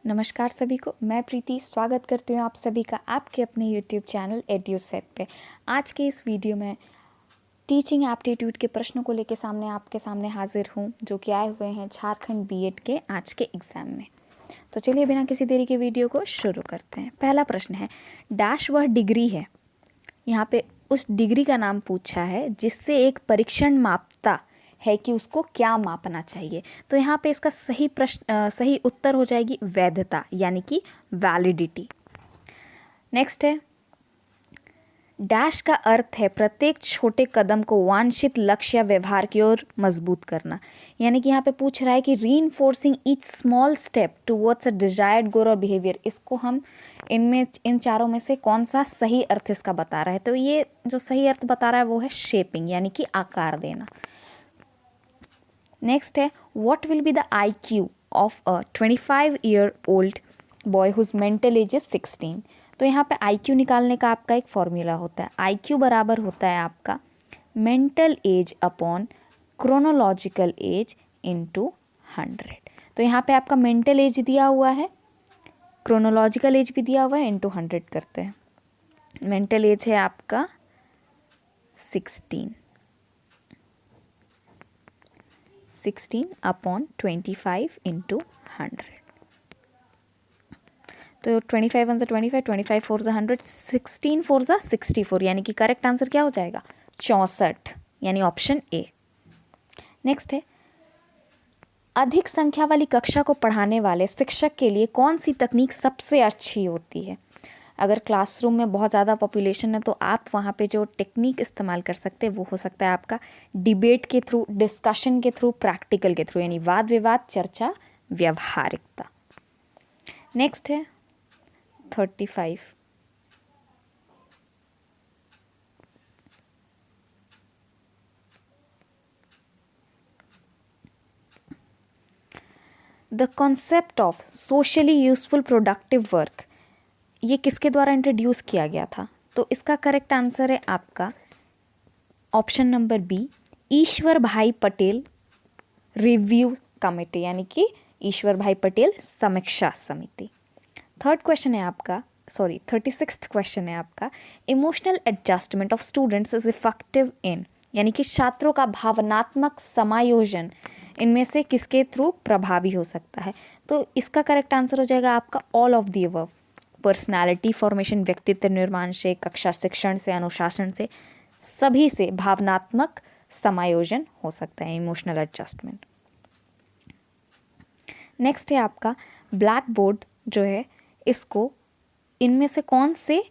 नमस्कार सभी को, मैं प्रीति स्वागत करती हूँ आप सभी का आपके अपने YouTube चैनल एड्यूसेट पे। आज के इस वीडियो में टीचिंग एप्टीट्यूड के प्रश्नों को लेकर आपके सामने हाजिर हूँ, जो कि आए हुए हैं झारखंड बीएड के आज के एग्ज़ाम में। तो चलिए बिना किसी देरी के वीडियो को शुरू करते हैं। पहला प्रश्न है, डैश वह डिग्री है। यहाँ पे उस डिग्री का नाम पूछा है जिससे एक परीक्षण मापता है कि उसको क्या मापना चाहिए। तो यहाँ पे इसका सही उत्तर हो जाएगी वैधता, यानी कि वैलिडिटी। नेक्स्ट है, डैश का अर्थ है प्रत्येक छोटे कदम को वांछित लक्ष्य या व्यवहार की ओर मजबूत करना। यानी कि यहाँ पे पूछ रहा है कि reinforcing each small step towards a desired goal और बिहेवियर। इसको हम इन चारों में से कौन सा सही अर्थ इसका बता रहा है। तो ये जो सही अर्थ बता रहा है वो है शेपिंग, यानी कि आकार देना। नेक्स्ट है, what will be the IQ of a 25-year-old boy whose mental age is 16। तो यहाँ पे IQ निकालने का आपका एक फॉर्मूला होता है। IQ बराबर होता है आपका mental as upon chronological age into 100। तो यहाँ पे आपका मेंटल एज दिया हुआ है, क्रोनोलॉजिकल एज भी दिया हुआ है, इंटू 100 करते हैं। मेंटल एज है आपका 16 अपॉन 25 इंटू 100। तो 25 वन ज़ा 25, 25 फोर ज़ा 100, 16 फोर ज़ा 64, यानी कि करेक्ट आंसर क्या हो जाएगा 64, यानी ऑप्शन ए। नेक्स्ट है, अधिक संख्या वाली कक्षा को पढ़ाने वाले शिक्षक के लिए कौन सी तकनीक सबसे अच्छी होती है। अगर क्लासरूम में बहुत ज़्यादा पॉपुलेशन है तो आप वहाँ पे जो टेक्निक इस्तेमाल कर सकते हैं वो हो सकता है आपका डिबेट के थ्रू, डिस्कशन के थ्रू, प्रैक्टिकल के थ्रू, यानी वाद विवाद, चर्चा, व्यवहारिकता। नेक्स्ट है 35, the concept of socially useful productive work, ये किसके द्वारा इंट्रोड्यूस किया गया था। तो इसका करेक्ट आंसर है आपका ऑप्शन नंबर बी, ईश्वर भाई पटेल रिव्यू कमेटी, यानी कि ईश्वर भाई पटेल समीक्षा समिति। थर्ड क्वेश्चन है आपका, 36th क्वेश्चन है आपका, emotional adjustment of students is effective in, यानी कि छात्रों का भावनात्मक समायोजन इनमें से किसके थ्रू प्रभावी हो सकता है। तो इसका करेक्ट आंसर हो जाएगा आपका all of the above. Personality formation, व्यक्तित्व निर्माण से, कक्षा शिक्षण से, अनुशासन से, सभी से भावनात्मक समायोजन हो सकता है, इमोशनल एडजस्टमेंट। नेक्स्ट है आपका ब्लैक बोर्ड जो है, इसको इनमें से कौन से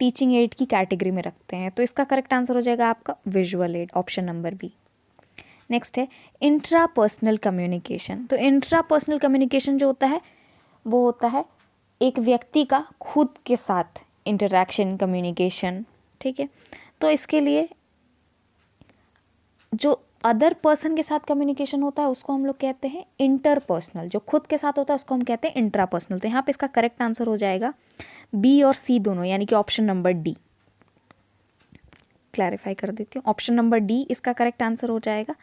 टीचिंग एड की कैटेगरी में रखते हैं। तो इसका करेक्ट आंसर हो जाएगा आपका visual aid, option number B. Next है इंट्रापर्सनल कम्युनिकेशन। तो इंट्रापर्सनल कम्युनिकेशन जो होता है वो होता है एक व्यक्ति का खुद के साथ इंटरैक्शन, कम्युनिकेशन, ठीक है। तो इसके लिए जो अदर पर्सन के साथ कम्युनिकेशन होता है उसको हम लोग कहते हैं इंटरपर्सनल, जो खुद के साथ होता है उसको हम कहते हैं इंट्रापर्सनल। तो यहाँ पे इसका करेक्ट आंसर हो जाएगा बी और सी दोनों, यानी कि ऑप्शन नंबर डी। क्लैरिफाई कर देती हूँ, ऑप्शन नंबर डी इसका करेक्ट आंसर हो जाएगा।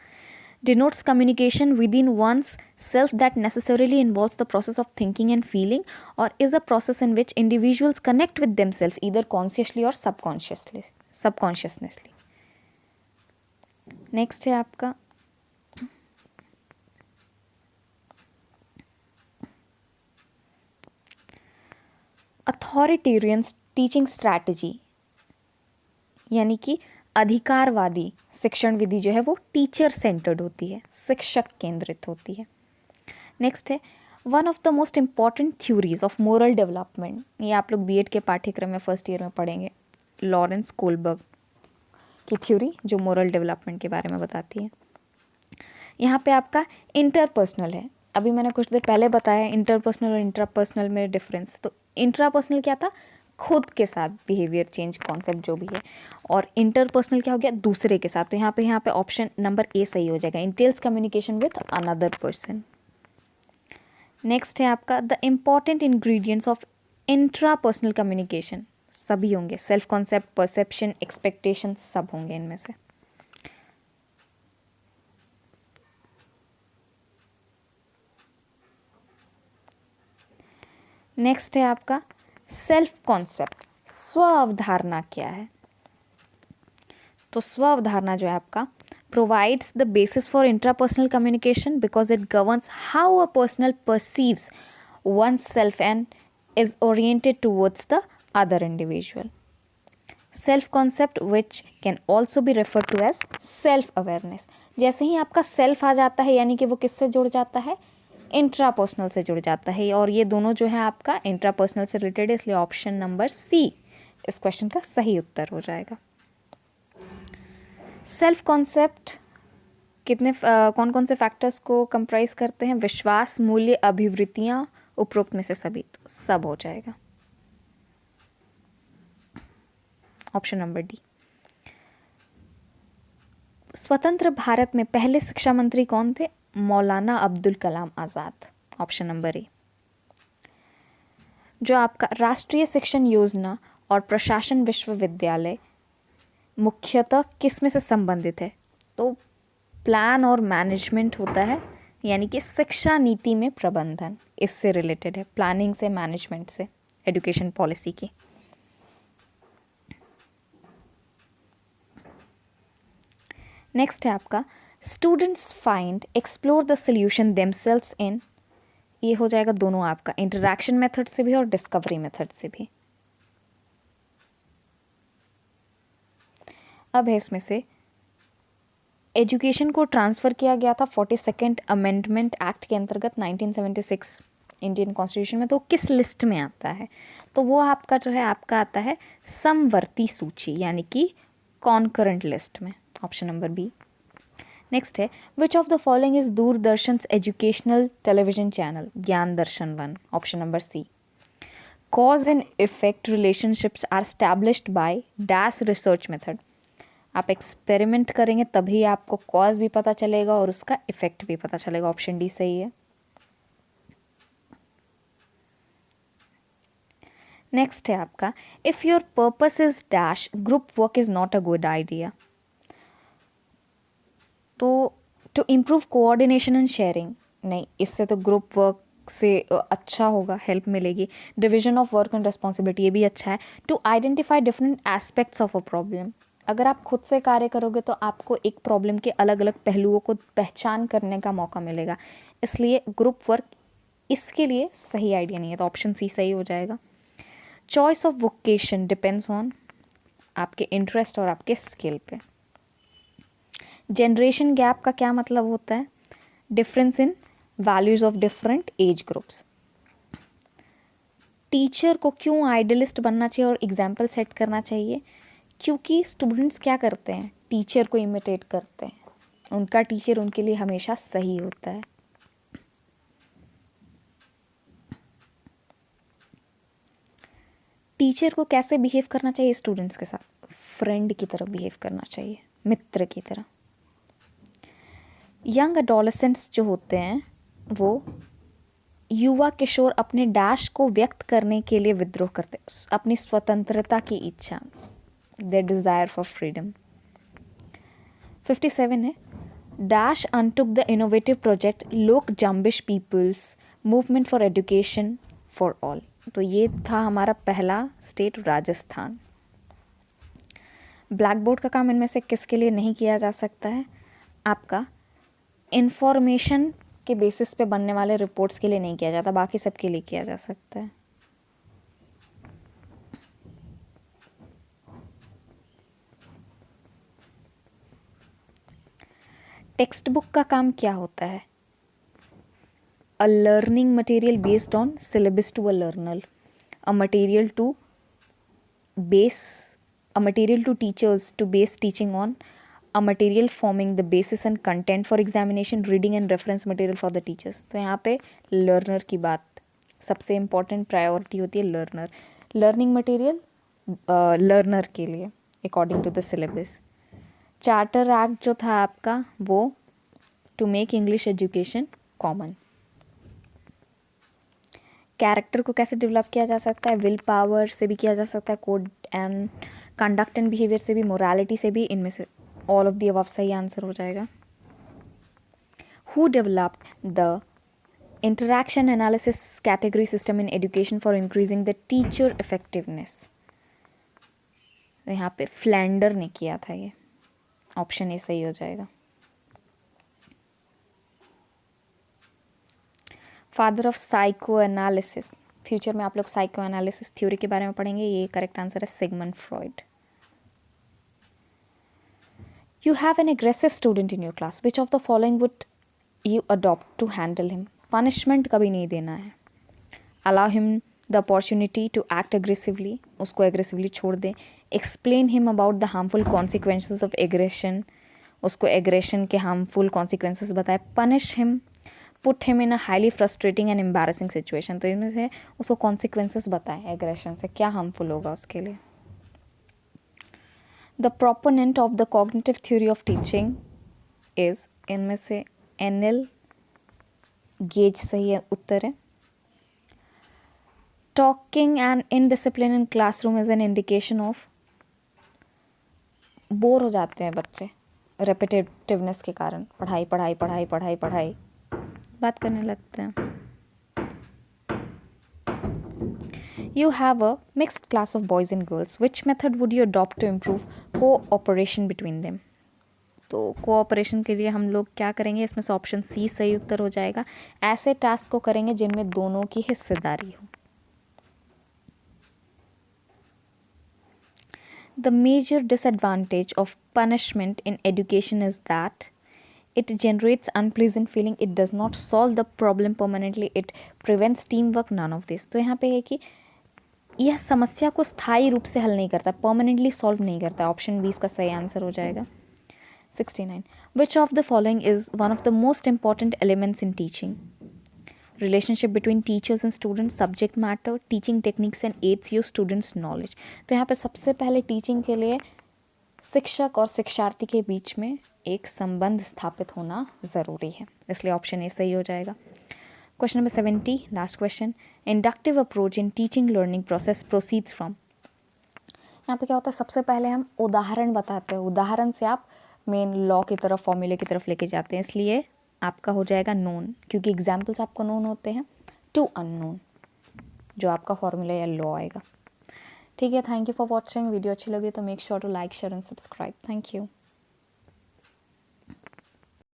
denotes communication within one's self that necessarily involves the process of thinking and feeling, or is a process in which individuals connect with themselves either consciously or subconsciously। Next है आपका authoritarian teaching strategy, यानी कि अधिकारवादी शिक्षण विधि जो है वो teacher centred होती है, शिक्षक केंद्रित होती है। नेक्स्ट है one of the most important theories of moral development, ये आप लोग बीएड के पाठ्यक्रम में फर्स्ट ईयर में पढ़ेंगे, लॉरेंस कोलबर्ग की थ्योरी जो मोरल डेवलपमेंट के बारे में बताती है। यहाँ पे आपका इंटरपर्सनल है, अभी मैंने कुछ देर पहले बताया इंटरपर्सनल और इंट्रापर्सनल में डिफरेंस। तो इंट्रापर्सनल क्या था, खुद के साथ बिहेवियर चेंज कॉन्सेप्ट जो भी है, और इंटरपर्सनल क्या हो गया, दूसरे के साथ। तो यहाँ पे ऑप्शन नंबर ए सही हो जाएगा, entails communication with another person. Next है आपका the important ingredients of intrapersonal communication, सभी होंगे, सेल्फ कॉन्सेप्ट, परसेप्शन, एक्सपेक्टेशन, सब होंगे इनमें से। नेक्स्ट है आपका सेल्फ कॉन्सेप्ट, स्व अवधारणा क्या है। तो स्व अवधारणा जो है आपका provides the basis for intrapersonal communication because it governs how a person perceives oneself and is oriented towards the other individual. Self concept which can also be referred to as self awareness. जैसे ही आपका self आ जाता है यानी कि वो किससे जुड़ जाता है, इंट्रापर्सनल से जुड़ जाता है, और ये दोनों जो है आपका इंट्रापर्सनल से रिलेटेड है, इसलिए ऑप्शन नंबर सी इस क्वेश्चन का सही उत्तर हो जाएगा। सेल्फ कॉन्सेप्ट कितने कौन कौन से फैक्टर्स को कंप्राइज करते हैं, विश्वास, मूल्य, अभिवृत्तियां, उपरोक्त में से सभी, तो सब हो जाएगा ऑप्शन नंबर डी। स्वतंत्र भारत में पहले शिक्षा मंत्री कौन थे, मौलाना Abdul Kalam Azad, option number A. जो आपका राष्ट्रीय शिक्षण योजना और प्रशासन विश्वविद्यालय मुख्यतः किस में से संबंधित है, तो प्लान और मैनेजमेंट होता है, यानी कि शिक्षा नीति में प्रबंधन इससे रिलेटेड है, प्लानिंग से, मैनेजमेंट से, एजुकेशन पॉलिसी की। नेक्स्ट है आपका students find explore the solution themselves इन, ये हो जाएगा दोनों आपका, इंटरैक्शन मेथड से भी और डिस्कवरी मेथड से भी। अब है इसमें से एजुकेशन को ट्रांसफ़र किया गया था 42nd अमेंडमेंट एक्ट के अंतर्गत 1976 इंडियन कॉन्स्टिट्यूशन में, तो किस लिस्ट में आता है, तो वो आपका जो है आपका आता है समवर्ती सूची यानी कि कॉन्करेंट लिस्ट में, ऑप्शन नंबर बी। नेक्स्ट है which of the following is Doordarshan educational television channel, Gyan Darshan 1, option number C. Cause and effect relationships are established by dash research method, आप एक्सपेरिमेंट करेंगे तभी आपको कॉज भी पता चलेगा और उसका इफेक्ट भी पता चलेगा, ऑप्शन डी सही है। नेक्स्ट है आपका if your purpose is dash group work is not a good idea, तो to improve coordination and sharing, नहीं, इससे तो ग्रुप वर्क से अच्छा होगा, हेल्प मिलेगी। Division of work and responsibility, ये भी अच्छा है। To identify different aspects of a problem, अगर आप खुद से कार्य करोगे तो आपको एक प्रॉब्लम के अलग अलग पहलुओं को पहचान करने का मौका मिलेगा, इसलिए ग्रुप वर्क इसके लिए सही आइडिया नहीं है, तो ऑप्शन सी सही हो जाएगा। Choice of vocation depends on आपके इंटरेस्ट और आपके स्किल पे। जनरेशन गैप का क्या मतलब होता है, difference in values of different age groups. Teacher को क्यों आइडियलिस्ट बनना चाहिए और एग्जाम्पल सेट करना चाहिए, क्योंकि स्टूडेंट्स क्या करते हैं, टीचर को इमिटेट करते हैं, उनका टीचर उनके लिए हमेशा सही होता है। टीचर को कैसे बिहेव करना चाहिए स्टूडेंट्स के साथ, फ्रेंड की तरह बिहेव करना चाहिए, मित्र की तरह। यंग एडोलेसेंट्स जो होते हैं वो युवा किशोर अपने डैश को व्यक्त करने के लिए विद्रोह करते हैं, अपनी स्वतंत्रता की इच्छा, their desire for freedom। 57 है dash undertook the innovative project Lok Jambish people's movement for education for all, तो ये था हमारा पहला स्टेट राजस्थान। ब्लैक बोर्ड का काम इनमें से किसके लिए नहीं किया जा सकता है, आपका इंफॉर्मेशन के बेसिस पे बनने वाले रिपोर्ट्स के लिए नहीं किया जाता, बाकी सबके लिए किया जा सकता है। टेक्स्ट बुक का काम क्या होता है, a learning material based on syllabus to a learner, a material to teachers to base teaching on, a material forming the basis and content for examination, reading and reference material for the teachers. तो यहाँ पे learner की बात सबसे important priority होती है, learner, learning material learner के लिए according to the syllabus. Charter act जो था आपका वो to make English education common. Character को कैसे डेवलप किया जा सकता है, विल पावर से भी किया जा सकता है, code and conduct and behaviour से भी, मोरालिटी से भी, इनमें से ऑल ऑफ दी अबव सही आंसर हो जाएगा। Who developed the interaction analysis category system in education for increasing the teacher effectiveness. तो यहाँ पे फ्लैंडर ने किया था ये, ऑप्शन ए सही हो जाएगा। Father of psycho analysis, future में आप लोग साइको एनालिसिस थ्योरी के बारे में पढ़ेंगे, ये करेक्ट आंसर है Sigmund Freud. You have an aggressive student in your class, which of the following would you adopt to handle him. Punishment कभी नहीं देना है। Allow him the opportunity to act aggressively, उसको एग्रेसिवली छोड़ दें। Explain him about the harmful consequences of aggression, उसको aggression के harmful consequences बताए। Punish him, put him in a highly frustrating and embarrassing situation, तो इनमें से उसको कॉन्सिक्वेंसेज बताएं एग्रेशन से क्या हार्मफुल होगा उसके लिए। The proponent of the cognitive theory of teaching is, इनमें से एनएल गेज सही उत्तर है। Talking and indiscipline in classroom is an indication of, bore हो जाते हैं बच्चे रेपिटेटिवनेस के कारण, पढ़ाई पढ़ाई पढ़ाई पढ़ाई पढ़ाई बात करने लगते हैं। You have a mixed class of boys and girls. Which method would you adopt to improve cooperation between them? तो कोऑपरेशन के लिए हम लोग क्या करेंगे, इसमें से ऑप्शन सी सही उत्तर हो जाएगा। ऐसे टास्क को करेंगे जिनमें दोनों की हिस्सेदारी हो। The major disadvantage of punishment in education is that it generates unpleasant feeling, it does not solve the problem permanently, it prevents teamwork, none of this। तो यहाँ पे है कि यह समस्या को स्थायी रूप से हल नहीं करता, परमानेंटली सॉल्व नहीं करता। ऑप्शन बी इसका सही आंसर हो जाएगा। 69. Which of the following is one of the most important elements in teaching? Relationship between teachers and students, subject matter, teaching techniques and aids your students knowledge। तो यहाँ पे सबसे पहले टीचिंग के लिए शिक्षक और शिक्षार्थी के बीच में एक संबंध स्थापित होना ज़रूरी है, इसलिए ऑप्शन ए सही हो जाएगा। Question number 70, last question. Inductive approach in teaching learning process proceeds from. यहाँ पे क्या होता है, सबसे पहले हम उदाहरण बताते हैं, उदाहरण से आप मेन लॉ की तरफ, फॉर्मूले की तरफ लेके जाते हैं, इसलिए आपका हो जाएगा नोन, क्योंकि एग्जाम्पल्स आपको नोन होते हैं, टू अननोन जो आपका फॉर्मूला या लॉ आएगा। ठीक है, thank you for watching. Video अच्छी लगी तो make sure to like, share and subscribe. Thank you.